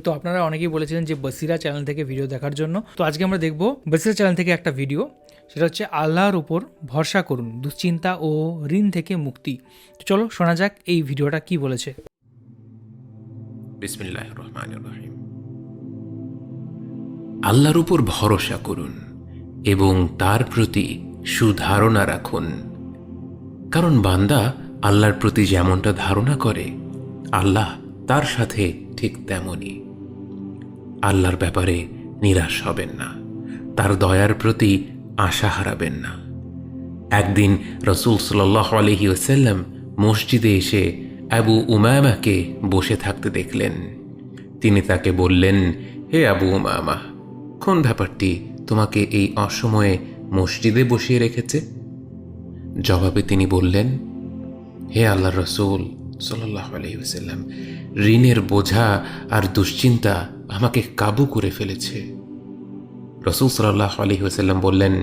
তো আপনারা অনেকেই বলেছিলেন যে বসিরা চ্যানেল থেকে ভিডিও দেখার জন্য। তো আজকে আমরা দেখব বসিরা চ্যানেল থেকে একটা ভিডিও, সেটা হচ্ছে আল্লাহর উপর ভরসা করুন, দুশ্চিন্তা ও ঋণ থেকে মুক্তি। তো চলো শোনা যাক এই ভিডিওটা কি বলেছে। বিসমিল্লাহির রহমানির রহিম। আল্লাহর উপর ভরসা করুন এবং তার প্রতি সুধারণা রাখুন, কারণ বান্দা আল্লাহর প্রতি যেমনটা ধারণা করে আল্লাহ তার সাথে ঠিক তেমনই। আল্লাহর ব্যাপারে নিরাশ হবেন না, তার দয়ার প্রতি আশা হারাবেন না। একদিন রাসূল সাল্লাল্লাহু আলাইহি ওয়াসাল্লাম মসজিদে এসে আবু উমামাকে বসে থাকতে দেখলেন। তিনি তাকে বললেন, হে আবু উমামা, কোন ব্যাপারটি তোমাকে এই অসময়ে মসজিদে বসিয়ে রেখেছে? জবাবে তিনি বললেন, হে আল্লাহর রাসূল সাল্লাল্লাহু আলাইহি ওয়াসাল্লাম, ঋণের বোঝা আর দুশ্চিন্তা আমাকে কাবু করে ফেলেছে। রাসূল সাল্লাল্লাহু আলাইহি ওয়াসাল্লাম বললেন,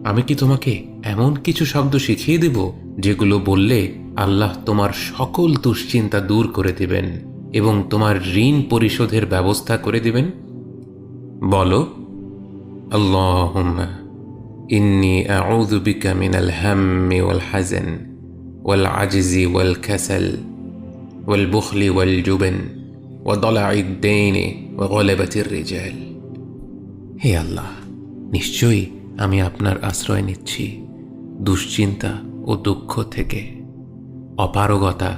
আমি কি তোমাকে এমন কিছু শব্দ শিখিয়ে দেব যেগুলো বললে আল্লাহ তোমার সকল দুশ্চিন্তা দূর করে দেবেন এবং তোমার ঋণ পরিশোধের ব্যবস্থা করে দিবেন? বলো, আল্লাহুম্মা ইন্নী আউযু বিকা মিনাল হাম্মি ওয়াল হাযান ওয়াল আজজি ওয়াল কাসাল ওয়াল বুখলি ওয়াল জুবন ওয়া দালাইদ দাইনি ওয়া গলাবাতির রিজাল। হে আল্লাহ, নিশ্চয়ই আমি আপনার আশ্রয় নিচ্ছি দুশ্চিন্তা ও দুঃখ থেকে, অপারগতা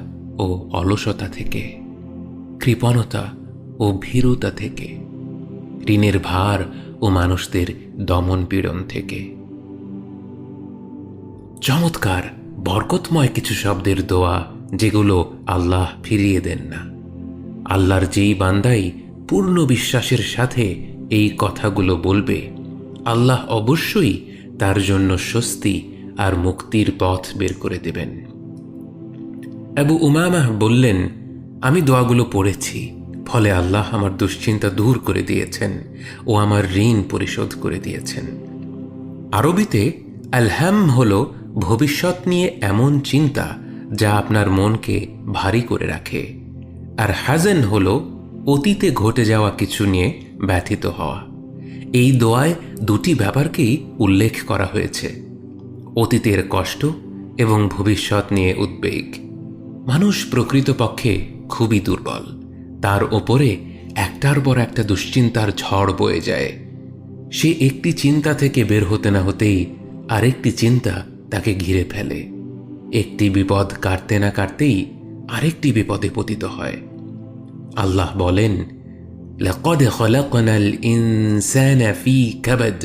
ও অলসতা থেকে, কৃপণতা ও ভীরুতা থেকে, ঋণের ভার ও মানুষদের দমন পীড়ন থেকে। চমৎকার বরকতময় কিছু শব্দের দোয়া, যেগুলো আল্লাহ ফিরিয়ে দেন না। আল্লাহর যেই বান্দাই পূর্ণ বিশ্বাসের সাথে এই কথাগুলো বলবে, আল্লাহ অবশ্যই তার জন্য স্বস্তি আর মুক্তির পথ বের করে দেবেন। আবু উমামা বললেন, আমি দোয়াগুলো পড়েছি, ফলে আল্লাহ আমার দুশ্চিন্তা দূর করে দিয়েছেন ও আমার ঋণ পরিশোধ করে দিয়েছেন। আরবিতে আলহাম হল ভবিষ্যৎ নিয়ে এমন চিন্তা যা আপনার মনকে ভারী করে রাখে, আর হাজান হল অতীতে ঘটে যাওয়া কিছু নিয়ে ব্যথিত হওয়া। এই দোয়ায় দুটি ব্যাপারকেই উল্লেখ করা হয়েছে, অতীতের কষ্ট এবং ভবিষ্যৎ নিয়ে উদ্বেগ। মানুষ প্রকৃতপক্ষে খুবই দুর্বল, তার ওপরে একটার পর একটা দুশ্চিন্তার ঝড় বয়ে যায়। সে একটি চিন্তা থেকে বের হতে না হতেই আরেকটি চিন্তা তাকে ঘিরে ফেলে। একটি বিপদ কাটতে না কাটতেই আরেকটি বিপদে পতিত হয়। আল্লাহ বলেন, লাকাদ খালাকনাল ইনসানা ফি কাবাদ,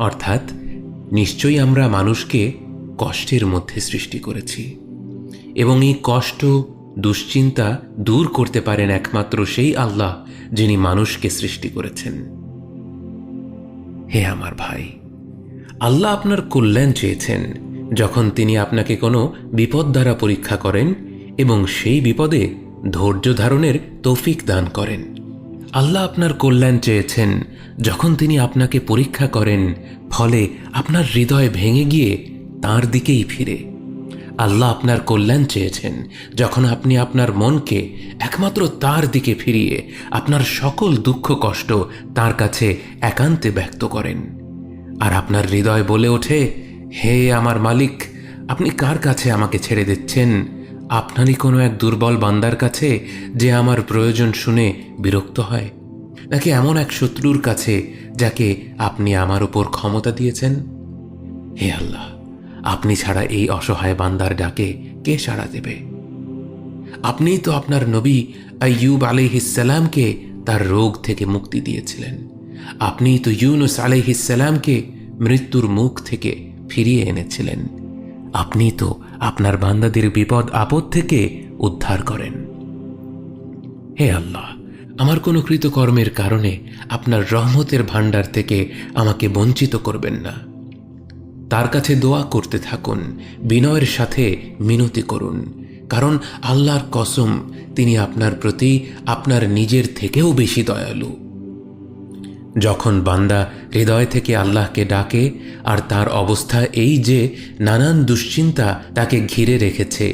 অর্থাৎ নিশ্চয়ই আমরা মানুষকে কষ্টের মধ্যে সৃষ্টি করেছি, এবং এই কষ্ট দুশ্চিন্তা দূর করতে পারেন একমাত্র সেই আল্লাহ যিনি মানুষকে সৃষ্টি করেছেন। হে আমার ভাই, আল্লাহ আপনার কল্যাণ চেয়েছেন যখন তিনি আপনাকে কোনো বিপদ দ্বারা পরীক্ষা করেন এবং সেই বিপদে ধৈর্য ধারণের তৌফিক দান করেন। আল্লাহ আপনার কল্যাণ চেয়েছেন যখন তিনি আপনাকে পরীক্ষা করেন, ফলে আপনার হৃদয় ভেঙে গিয়ে তাঁর দিকেই ফিরে। আল্লাহ আপনার কল্যাণ চেয়েছেন যখন আপনি আপনার মনকে একমাত্র তার দিকে ফিরিয়ে আপনার সকল দুঃখ কষ্ট তার কাছে একান্তে ব্যক্ত করেন, আর আপনার হৃদয় বলে ওঠে, হে আমার মালিক, আপনি কার কাছে আমাকে ছেড়ে দিচ্ছেন? আপনারই কোনো এক দুর্বল বান্দার কাছে যে আমার প্রয়োজন শুনে বিরক্ত হয়, নাকি এমন এক শত্রুর কাছে যাকে আপনি আমার উপর ক্ষমতা দিয়েছেন? হে আল্লাহ, আপনি ছাড়া এই অসহায় বান্দার ডাকে কে সাড়া দেবে? আপনিই তো আপনার নবী আইয়ুব আলাইহিস সালামকে তার রোগ থেকে মুক্তি দিয়েছিলেন। আপনিই তো ইউনুস আলাইহিস সালামকে মৃত্যুর মুখ থেকে ফিরিয়ে এনেছিলেন। আপনি তো আপনার বান্দাদের বিপদ আপদ থেকে উদ্ধার করেন। হে আল্লাহ, আমার কোনো কৃতকর্মের কারণে আপনার রহমতের ভাণ্ডার থেকে আমাকে বঞ্চিত করবেন না। তার কাছে দোয়া করতে থাকুন, বিনয়ের সাথে মিনতি করুন, কারণ আল্লাহর কসম, তিনি আপনার প্রতি আপনার নিজের থেকেও বেশি দয়ালু। যখন বান্দা হৃদয় থেকে আল্লাহকে ডাকে আর তার অবস্থা এই যে নানান দুশ্চিন্তা তাকে ঘিরে রেখেছে,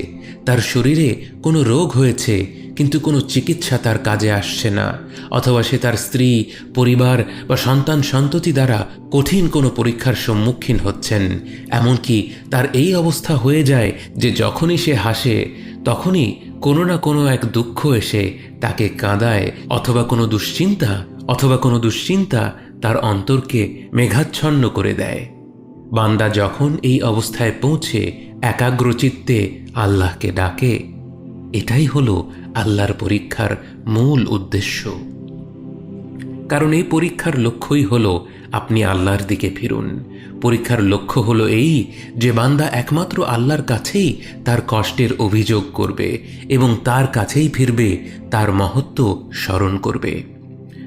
তার শরীরে কোনো রোগ হয়েছে কিন্তু কোনো চিকিৎসা তার কাজে আসছে না, অথবা সে তার স্ত্রী, পরিবার বা সন্তান সন্ততি দ্বারা কঠিন কোনো পরীক্ষার সম্মুখীন হচ্ছেন, এমনকি তার এই অবস্থা হয়ে যায় যে যখনই সে হাসে তখনই কোনো না কোনো এক দুঃখ এসে তাকে কাঁদায়, অথবা কোনো দুশ্চিন্তা তার অন্তরকে মেঘাচ্ছন্ন করে দেয়। বান্দা যখন এই অবস্থায় পৌঁছে একাগ্রচিত্তে আল্লাহকে ডাকে, এটাই হলো আল্লাহর পরীক্ষার মূল উদ্দেশ্য। কারণ এই পরীক্ষার লক্ষ্যই হলো আপনি আল্লাহর দিকে ফিরুন। পরীক্ষার লক্ষ্য হলো এই যে বান্দা একমাত্র আল্লাহর কাছেই তার কষ্টের অভিযোগ করবে এবং তার কাছেই ফিরবে, তার মহত্ব স্মরণ করবে।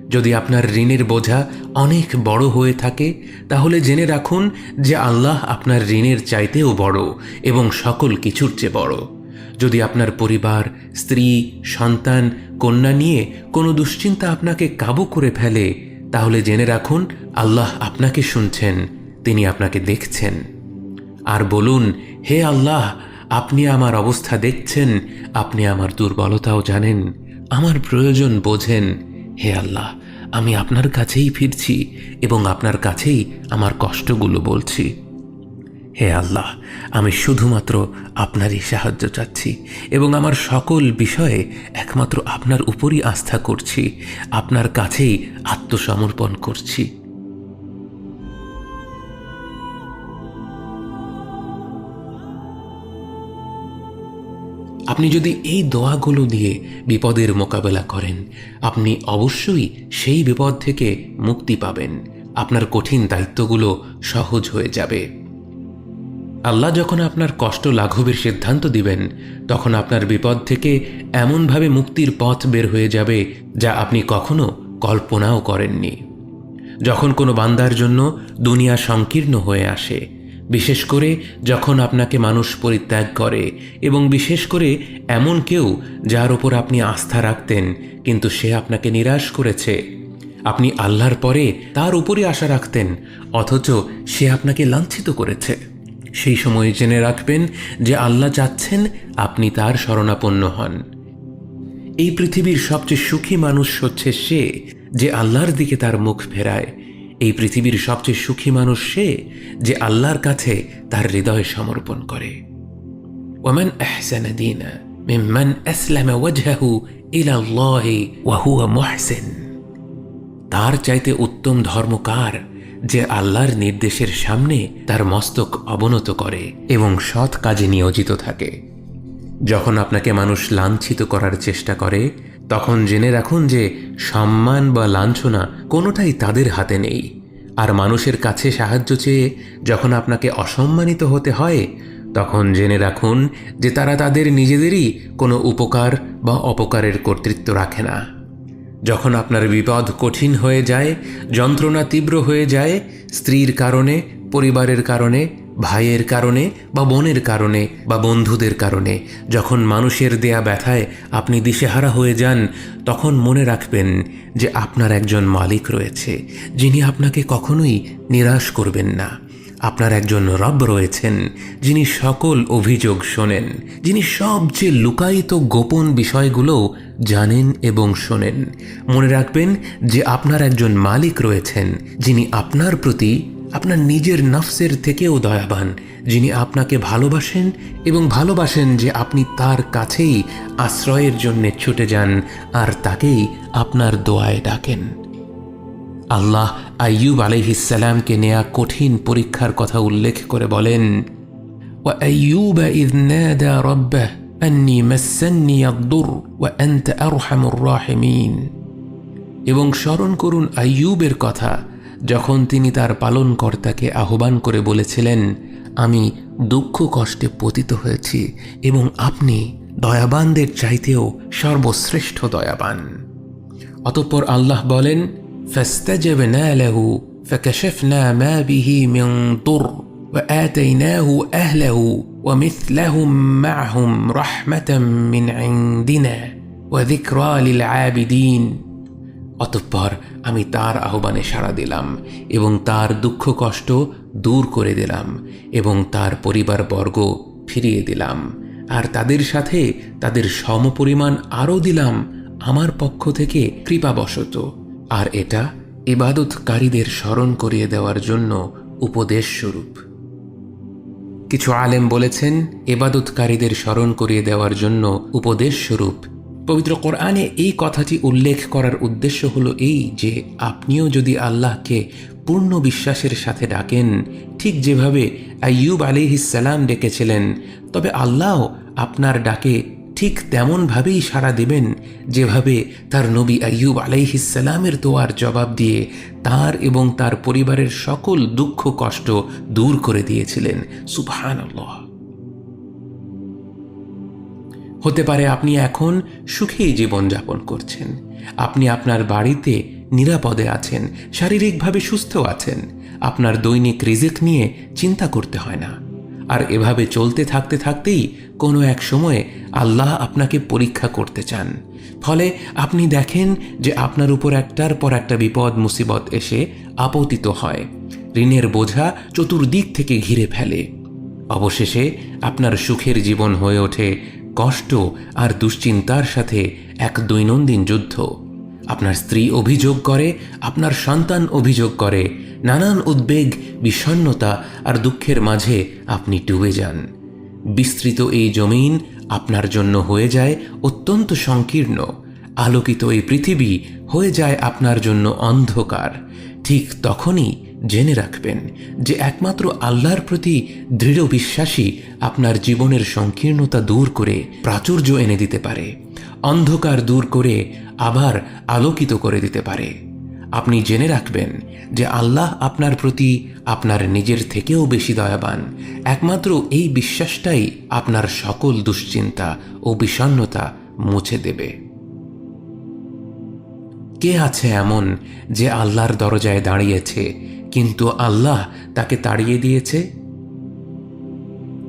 যদি আপনার ঋণের বোঝা অনেক বড় হয়ে থাকে, তাহলে জেনে রাখুন যে আল্লাহ আপনার ঋণের চাইতেও বড় এবং সকল কিছুর চেয়ে বড়। যদি আপনার পরিবার, স্ত্রী, সন্তান, কন্যা নিয়ে কোনো দুশ্চিন্তা আপনাকে কাবু করে ফেলে, তাহলে জেনে রাখুন আল্লাহ আপনাকে শুনছেন, তিনি আপনাকে দেখছেন। আর বলুন, হে আল্লাহ, আপনি আমার অবস্থা দেখছেন, আপনি আমার দুর্বলতাও জানেন, আমার প্রয়োজন বোঝেন। হে আল্লাহ, আমি আপনার কাছেই ফিরছি এবং আপনার কাছেই আমার কষ্টগুলো বলছি। হে আল্লাহ, আমি শুধুমাত্র আপনারই সাহায্য চাচ্ছি এবং আমার সকল বিষয়ে একমাত্র আপনার উপরই আস্থা করছি, আপনার কাছেই আত্মসমর্পণ করছি। আপনি যদি এই দোয়াগুলো দিয়ে বিপদের মোকাবেলা করেন, আপনি অবশ্যই সেই বিপদ থেকে মুক্তি পাবেন। আপনার কঠিন দায়িত্বগুলো সহজ হয়ে যাবে। আল্লাহ যখন আপনার কষ্ট লাঘবের সিদ্ধান্ত দিবেন, তখন আপনার বিপদ থেকে এমনভাবে মুক্তির পথ বের হয়ে যাবে যা আপনি কখনো কল্পনাও করেননি। যখন কোনো বান্দার জন্য দুনিয়া সংকীর্ণ হয়ে আসে, বিশেষ করে যখন আপনাকে মানুষ পরিত্যাগ করে, এবং বিশেষ করে এমন কেউ যার ওপর আপনি আস্থা রাখতেন কিন্তু সে আপনাকে নিরাশ করেছে, আপনি আল্লাহর পরে তার উপরই আশা রাখতেন অথচ সে আপনাকে লাঞ্ছিত করেছে, সেই সময় জেনে রাখবেন যে আল্লাহ চাচ্ছেন আপনি তার শরণাপন্ন হন। এই পৃথিবীর সবচেয়ে সুখী মানুষ হচ্ছে সে যে আল্লাহর দিকে তার মুখ ফেরায়। এই পৃথিবীর সবচেয়ে সুখী মানুষ সে যে আল্লাহর কাছে তার হৃদয় সমর্পণ করে। ওয়ামান আহসানা দীনা মিম্মান আসলামা ওয়াজহাহু ইলা আল্লাহি ওয়া হুয়া মুহসিন। তার চাইতে উত্তম ধর্ম কার, যে আল্লাহর নির্দেশের সামনে তার মস্তক অবনত করে এবং সৎ কাজে নিয়োজিত থাকে। যখন আপনাকে মানুষ লাঞ্ছিত করার চেষ্টা করে, তখন জেনে রাখুন যে সম্মান বা লাঞ্ছনা কোনোটাই তাদের হাতে নেই। আর মানুষের কাছে সাহায্য চেয়ে যখন আপনাকে অসম্মানিত হতে হয়, তখন জেনে রাখুন যে তারা তাদের নিজেদেরই কোনো উপকার বা অপকারের কর্তৃত্ব রাখে না। যখন আপনার বিপদ কঠিন হয়ে যায়, যন্ত্রণা তীব্র হয়ে যায়, স্ত্রীর কারণে, পরিবারের কারণে, ভাইয়ের কারণে বা বোনের কারণে বা বন্ধুদের কারণে, যখন মানুষের দেয়া ব্যথায় আপনি দিশেহারা হয়ে যান, তখন মনে রাখবেন যে আপনার একজন মালিক রয়েছে যিনি আপনাকে কখনোই নিরাশ করবেন না। আপনার একজন রব রয়েছেন যিনি সকল অভিযোগ শোনেন, যিনি সবচেয়ে লুকায়িত গোপন বিষয়গুলো জানেন এবং শোনেন। মনে রাখবেন যে আপনার একজন মালিক রয়েছেন যিনি আপনার প্রতি আপনার নিজের নফসের থেকেও দয়াবান, যিনি আপনাকে ভালোবাসেন এবং ভালোবাসেন যে আপনি তার কাছেই আশ্রয়ের জন্য ছুটে যান আর তাকেই আপনার দোয়ায় ডাকেন। আল্লাহ আইয়ুব আলাইহিস সালামকে নেয়া কঠিন পরীক্ষার কথা উল্লেখ করে বলেন, ওয়া আইয়ুবা ইয নাদা রাব্বাহু আন্নী মাসসান্নী আদ-দুর ওয়া আনতা আরহামুর রাহিমিন। এবং স্মরণ করুন আইয়ুবের কথা, যখন তিনি তার পালনকর্তাকে আহ্বান করে বলেছিলেন, আমি দুঃখ কষ্টে পতিত হয়েছি এবং আপনি দয়াবানদের চাইতেও সর্বশ্রেষ্ঠ দয়াবান। অতঃপর আল্লাহ বলেন, فاستجبنا له فكشفنا ما به من ضر وآتيناه أهله ومثلهم معهم رحمة من عندنا وذكرى للعابدين। অতঃপর আমি তার আহ্বানে সাড়া দিলাম এবং তার দুঃখ কষ্ট দূর করে দিলাম এবং তার পরিবারবর্গ ফিরিয়ে দিলাম। আর তাদের সাথে তাদের সমপরিমাণ আরও দিলাম আমার পক্ষ থেকে কৃপাবশত। আর এটা ইবাদতকারীদের স্মরণ করিয়ে দেওয়ার জন্য উপদেশ স্বরূপ। কিছু আলেম বলেছেন ইবাদতকারীদের স্মরণ করিয়ে দেওয়ার জন্য উপদেশ স্বরূপ পবিত্র কোরআনে এই কথাটি উল্লেখ করার উদ্দেশ্য হলো এই যে আপনিও যদি আল্লাহকে পূর্ণ বিশ্বাসের সাথে ডাকেন, ঠিক যেভাবে আইয়ুব আলাইহিসসালাম ডেকেছিলেন, তবে আল্লাহ আপনার ডাকে ঠিক তেমনভাবেই সাড়া দেবেন যেভাবে তার নবী আইয়ুব আলাইহিসসালামের দোয়ার জবাব দিয়ে তার এবং তার পরিবারের সকল দুঃখ কষ্ট দূর করে দিয়েছিলেন। সুবহানাল্লাহ। হতে পারে আপনি এখন সুখেই জীবনযাপন করছেন, আপনি আপনার বাড়িতে নিরাপদে আছেন, শারীরিকভাবে সুস্থ আছেন, আপনার দৈনিক রিজিক নিয়ে চিন্তা করতে হয় না। আর এভাবে চলতে থাকতে থাকতেই কোনো এক সময়ে আল্লাহ আপনাকে পরীক্ষা করতে চান। ফলে আপনি দেখেন যে আপনার উপর একটার পর একটা বিপদ মুসিবত এসে আপতিত হয়, ঋণের বোঝা চতুর্দিক থেকে ঘিরে ফেলে। অবশেষে আপনার সুখের জীবন হয়ে ওঠে কষ্ট আর দুশ্চিন্তার সাথে এক দৈনন্দিন যুদ্ধ। আপনার স্ত্রী অভিযোগ করে, আপনার সন্তান অভিযোগ করে, নানান উদ্বেগ, বিষণ্ণতা আর দুঃখের মাঝে আপনি ডুবে যান। বিস্তৃত এই জমিন আপনার জন্য হয়ে যায় অত্যন্ত সংকীর্ণ, আলোকিত এই পৃথিবী হয়ে যায় আপনার জন্য অন্ধকার। ঠিক তখনই জেনে রাখবেন যে একমাত্র আল্লাহর প্রতি দৃঢ় বিশ্বাসই আপনার জীবনের সংকীর্ণতা দূর করে প্রাচুর্য এনে দিতে পারে, অন্ধকার দূর করে আবার আলোকিত করে দিতে পারে। আপনি জেনে রাখবেন যে আল্লাহ আপনার প্রতি আপনার নিজের থেকেও বেশি দয়াবান। একমাত্র এই বিশ্বাসটাই আপনার সকল দুশ্চিন্তা ও বিষণ্ণতা মুছে দেবে। কে আছে এমন যে আল্লাহর দরজায় দাঁড়িয়েছে কিন্তু আল্লাহ তাকে তাড়িয়ে দিয়েছে?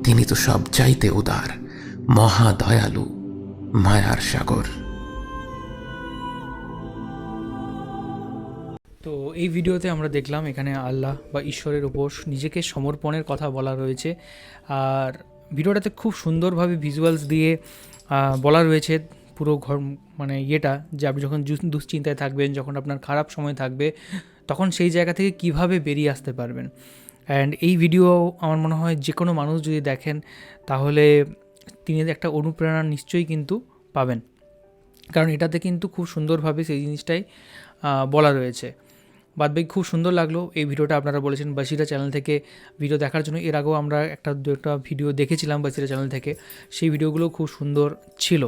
তিনি তো সবচাইতে উদার, মহা দয়ালু, মায়ার সাগর। তো এই ভিডিওতে আমরা দেখলাম এখানে আল্লাহ বা ঈশ্বরের উপর নিজেকে সমর্পণের কথা বলা রয়েছে। আর ভিডিওটাতে খুব সুন্দরভাবে ভিজুয়ালস দিয়ে বলা রয়েছে পুরো ঘর, মানে ইয়েটা, যে আপনি যখন দুশ্চিন্তায় থাকবেন, যখন আপনার খারাপ সময় থাকবে, তখন সেই জায়গা থেকে কিভাবে বেরিয়ে আসতে পারবেন। অ্যান্ড এই ভিডিও আমার মনে হয় যে কোনো মানুষ যদি দেখেন তাহলে তিনি একটা অনুপ্রেরণা নিশ্চয়ই কিন্তু পাবেন, কারণ এটাতে কিন্তু খুব সুন্দরভাবে সেই জিনিসটাই বলা রয়েছে। বাদবাকি খুব সুন্দর লাগলো এই ভিডিওটা। আপনারা বলেছেন বাসিরা চ্যানেল থেকে ভিডিও দেখার জন্য। এর আগেও আমরা একটা ভিডিও দেখেছিলাম বাসিরা চ্যানেল থেকে, সেই ভিডিওগুলো খুব সুন্দর ছিল।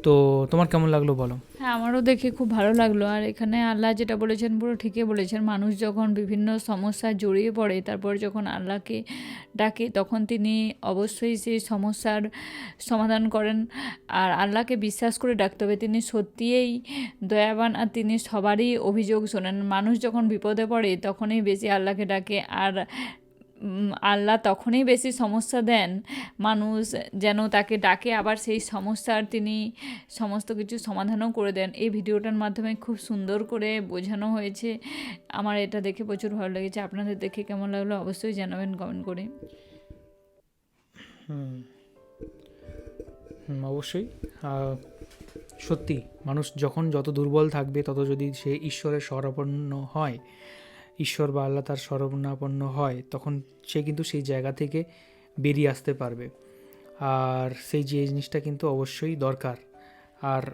তো তোমার কেমন লাগলো বলো? হ্যাঁ, আমারও দেখে খুব ভালো লাগলো। আর এখানে আল্লাহ যেটা বলেছেন পুরো ঠিকই বলেছেন। মানুষ যখন বিভিন্ন সমস্যায় জড়িয়ে পড়ে, তারপর যখন আল্লাহকে ডাকে, তখন তিনি অবশ্যই সেই সমস্যার সমাধান করেন। আর আল্লাহকে বিশ্বাস করে ডাকতে হবে, তিনি সত্যিই দয়াবান আর তিনি সবারই অভিযোগ শোনেন। মানুষ যখন বিপদে পড়ে তখনই বেশি আল্লাহকে ডাকে, আর আল্লাহ তখনই বেশি সমস্যা দেন মানুষ যেন তাকে ডাকে, আবার সেই সমস্যার তিনি সমস্ত কিছু সমাধানও করে দেন। এই ভিডিওটার মাধ্যমে খুব সুন্দর করে বোঝানো হয়েছে। আমার এটা দেখে প্রচুর ভালো লেগেছে। আপনাদের দেখে কেমন লাগলো অবশ্যই জানাবেন কমেন্ট করে। অবশ্যই। সত্যি মানুষ যখন যত দুর্বল থাকবে, তত যদি সে ঈশ্বরের শরণাপন্ন হয়, ঈশ্বর বা আল্লাহ তার শরণাপন্ন হয়, তখন সে কিন্তু সেই জায়গা থেকে বেরিয়ে আসতে পারবে। আর সেই যে জিনিসটা কিন্তু অবশ্যই দরকার। আর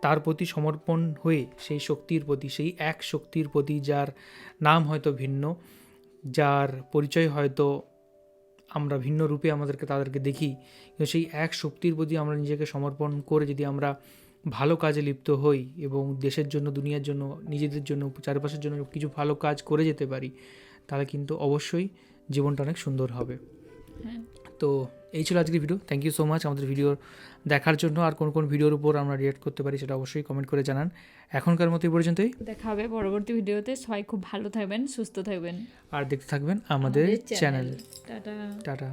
তার প্রতি সমর্পণ হয়ে সেই শক্তির প্রতি, সেই এক শক্তির প্রতি যার নাম হয়তো ভিন্ন, যার পরিচয় হয়তো আমরা ভিন্ন রূপে তাদেরকে দেখি, কিন্তু সেই এক শক্তির প্রতি আমরা নিজেকে সমর্পণ করে যদি আমরা ভালো কাজে লিপ্ত হই এবং দেশের জন্য, দুনিয়ার জন্য, নিজেদের জন্য, চারপাশের জন্য কিছু ভালো কাজ করে যেতে পারি, তাহলে কিন্তু অবশ্যই জীবনটা অনেক সুন্দর হবে। তো এই ছিল আজকের video. Thank you so much আমাদের ভিডিও দেখার জন্য। আর কোন ভিডিওর উপর আমরা রিঅ্যাক্ট করতে পারি সেটা অবশ্যই কমেন্ট করে জানান। এখনকার মতো এই পর্যন্তই, দেখা হবে পরবর্তী ভিডিওতে। সবাই খুব ভালো থাকবেন, সুস্থ থাকবেন আর দেখতে থাকবেন আমাদের চ্যানেল। টাটা। টাটা।